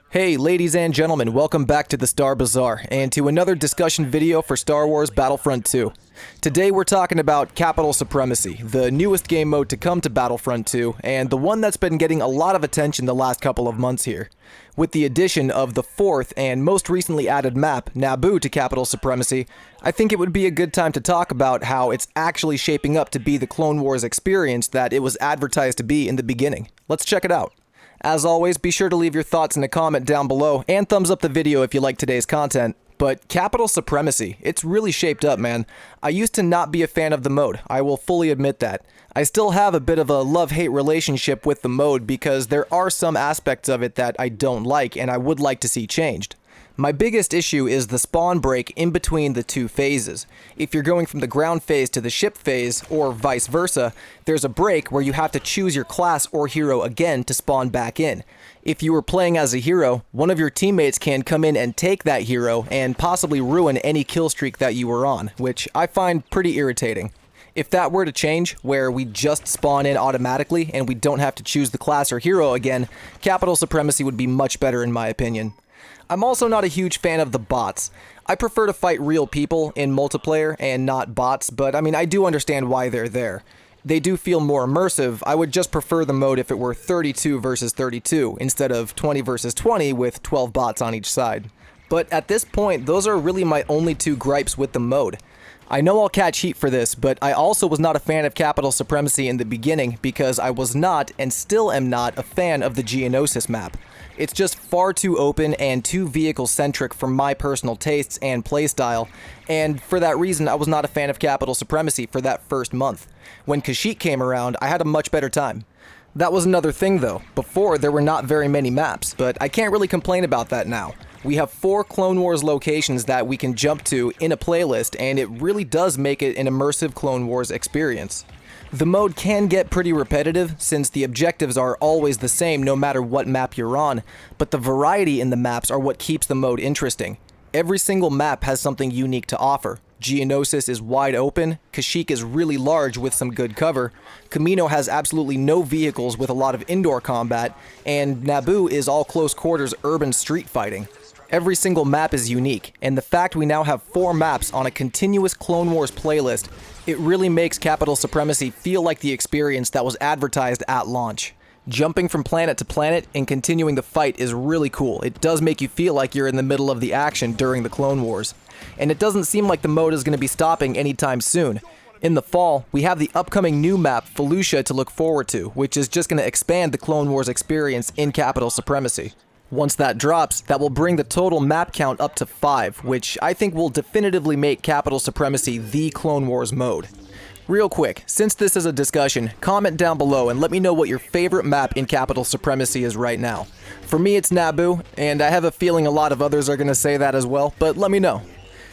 Hey ladies and gentlemen, welcome back to the Star Bazaar and to another discussion video for Star Wars Battlefront 2. Today we're talking about Capital Supremacy, the newest game mode to come to Battlefront 2 and the one that's been getting a lot of attention the last couple of months here. With the addition of the fourth and most recently added map, Naboo, to Capital Supremacy, I think it would be a good time to talk about how it's actually shaping up to be the Clone Wars experience that it was advertised to be in the beginning. Let's check it out. As always, be sure to leave your thoughts in a comment down below and thumbs up the video if you like today's content. But Capital Supremacy, it's really shaped up, man. I used to not be a fan of the mode, I will fully admit that. I still have a bit of a love-hate relationship with the mode because there are some aspects of it that I don't like and I would like to see changed. My biggest issue is the spawn break in between the two phases. If you're going from the ground phase to the ship phase, or vice versa, there's a break where you have to choose your class or hero again to spawn back in. If you were playing as a hero, one of your teammates can come in and take that hero and possibly ruin any kill streak that you were on, which I find pretty irritating. If that were to change, where we just spawn in automatically and we don't have to choose the class or hero again, Capital Supremacy would be much better in my opinion. I'm also not a huge fan of the bots. I prefer to fight real people in multiplayer and not bots, but I do understand why they're there. They do feel more immersive. I would just prefer the mode if it were 32 versus 32 instead of 20 versus 20 with 12 bots on each side. But at this point, those are really my only two gripes with the mode. I know I'll catch heat for this, but I also was not a fan of Capital Supremacy in the beginning because I was not, and still am not, a fan of the Geonosis map. It's just far too open and too vehicle-centric for my personal tastes and playstyle, and for that reason I was not a fan of Capital Supremacy for that first month. When Kashyyyk came around, I had a much better time. That was another thing though. Before, there were not very many maps, but I can't really complain about that now. We have 4 Clone Wars locations that we can jump to in a playlist, and it really does make it an immersive Clone Wars experience. The mode can get pretty repetitive since the objectives are always the same no matter what map you're on, but the variety in the maps are what keeps the mode interesting. Every single map has something unique to offer. Geonosis is wide open, Kashyyyk is really large with some good cover, Kamino has absolutely no vehicles with a lot of indoor combat, and Naboo is all close quarters urban street fighting. Every single map is unique, and the fact we now have 4 maps on a continuous Clone Wars playlist, it really makes Capital Supremacy feel like the experience that was advertised at launch. Jumping from planet to planet and continuing the fight is really cool. It does make you feel like you're in the middle of the action during the Clone Wars. And it doesn't seem like the mode is going to be stopping anytime soon. In the fall, we have the upcoming new map, Felucia, to look forward to, which is just going to expand the Clone Wars experience in Capital Supremacy. Once that drops, that will bring the total map count up to 5, which I think will definitively make Capital Supremacy the Clone Wars mode. Real quick, since this is a discussion, comment down below and let me know what your favorite map in Capital Supremacy is right now. For me, it's Naboo, and I have a feeling a lot of others are going to say that as well, but let me know.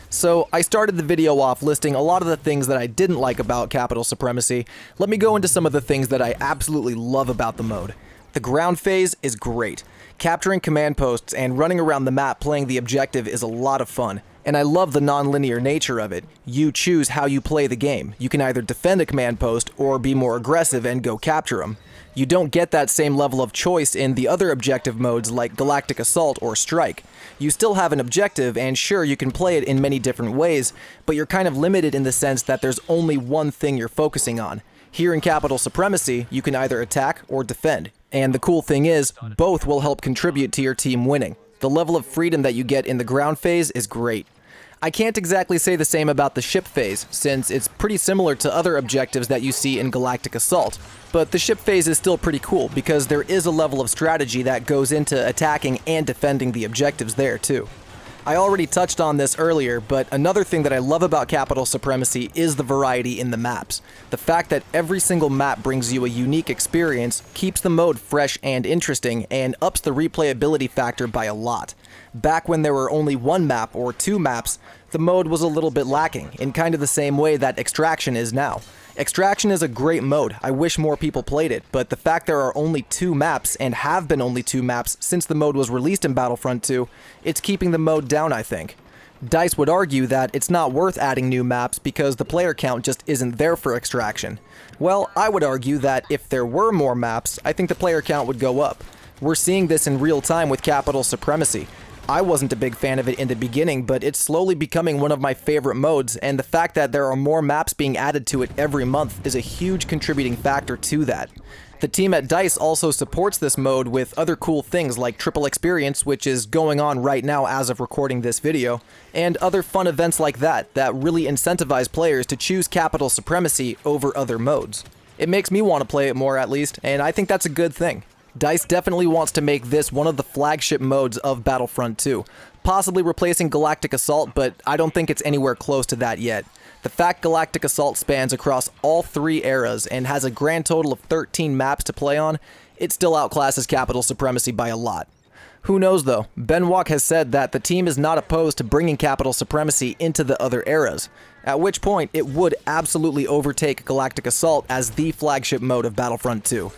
So, I started the video off listing a lot of the things that I didn't like about Capital Supremacy. Let me go into some of the things that I absolutely love about the mode. The ground phase is great. Capturing command posts and running around the map playing the objective is a lot of fun, and I love the non-linear nature of it. You choose how you play the game. You can either defend a command post or be more aggressive and go capture them. You don't get that same level of choice in the other objective modes like Galactic Assault or Strike. You still have an objective, and sure, you can play it in many different ways, but you're kind of limited in the sense that there's only one thing you're focusing on. Here in Capital Supremacy, you can either attack or defend. And the cool thing is, both will help contribute to your team winning. The level of freedom that you get in the ground phase is great. I can't exactly say the same about the ship phase, since it's pretty similar to other objectives that you see in Galactic Assault. But the ship phase is still pretty cool, because there is a level of strategy that goes into attacking and defending the objectives there too. I already touched on this earlier, but another thing that I love about Capital Supremacy is the variety in the maps. The fact that every single map brings you a unique experience keeps the mode fresh and interesting, and ups the replayability factor by a lot. Back when there were only 1 map or 2 maps, the mode was a little bit lacking, in kind of the same way that Extraction is now. Extraction is a great mode, I wish more people played it, but the fact there are only 2 maps, and have been only 2 maps since the mode was released in Battlefront 2, it's keeping the mode down, I think. DICE would argue that it's not worth adding new maps because the player count just isn't there for Extraction. Well, I would argue that if there were more maps, I think the player count would go up. We're seeing this in real time with Capital Supremacy. I wasn't a big fan of it in the beginning, but it's slowly becoming one of my favorite modes, and the fact that there are more maps being added to it every month is a huge contributing factor to that. The team at DICE also supports this mode with other cool things like Triple Experience, which is going on right now as of recording this video, and other fun events like that really incentivize players to choose Capital Supremacy over other modes. It makes me want to play it more at least, and I think that's a good thing. DICE definitely wants to make this one of the flagship modes of Battlefront 2, possibly replacing Galactic Assault, but I don't think it's anywhere close to that yet. The fact Galactic Assault spans across all 3 eras and has a grand total of 13 maps to play on, it still outclasses Capital Supremacy by a lot. Who knows though, Benwalk has said that the team is not opposed to bringing Capital Supremacy into the other eras, at which point it would absolutely overtake Galactic Assault as the flagship mode of Battlefront 2.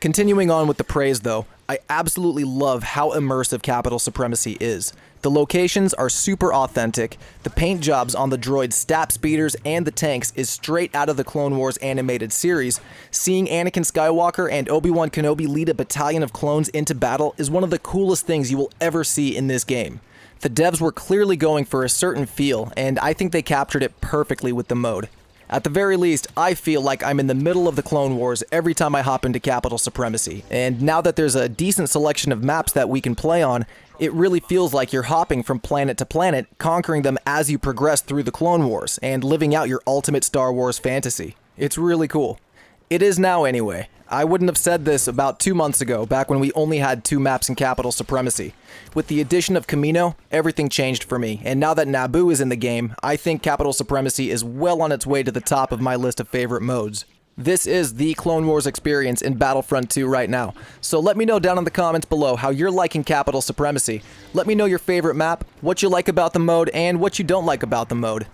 Continuing on with the praise though, I absolutely love how immersive Capital Supremacy is. The locations are super authentic, the paint jobs on the droids, stab speeders, and the tanks is straight out of the Clone Wars animated series. Seeing Anakin Skywalker and Obi-Wan Kenobi lead a battalion of clones into battle is one of the coolest things you will ever see in this game. The devs were clearly going for a certain feel, and I think they captured it perfectly with the mode. At the very least, I feel like I'm in the middle of the Clone Wars every time I hop into Capital Supremacy, and now that there's a decent selection of maps that we can play on, it really feels like you're hopping from planet to planet, conquering them as you progress through the Clone Wars, and living out your ultimate Star Wars fantasy. It's really cool. It is now anyway. I wouldn't have said this about 2 months ago, back when we only had 2 maps in Capital Supremacy. With the addition of Camino, everything changed for me, and now that Naboo is in the game, I think Capital Supremacy is well on its way to the top of my list of favorite modes. This is the Clone Wars experience in Battlefront 2 right now, so let me know down in the comments below how you're liking Capital Supremacy. Let me know your favorite map, what you like about the mode, and what you don't like about the mode.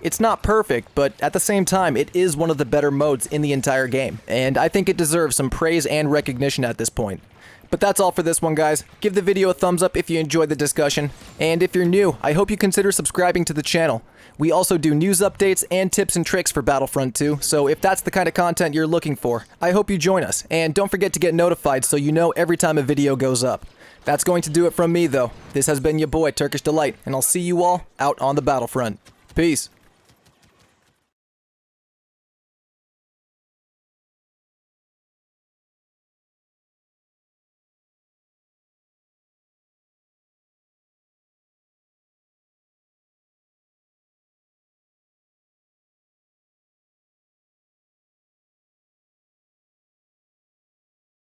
It's not perfect, but at the same time, it is one of the better modes in the entire game, and I think it deserves some praise and recognition at this point. But that's all for this one, guys. Give the video a thumbs up if you enjoyed the discussion, and if you're new, I hope you consider subscribing to the channel. We also do news updates and tips and tricks for Battlefront 2, so if that's the kind of content you're looking for, I hope you join us, and don't forget to get notified so you know every time a video goes up. That's going to do it from me, though. This has been your boy, Turkish Delight, and I'll see you all out on the battlefront. Peace.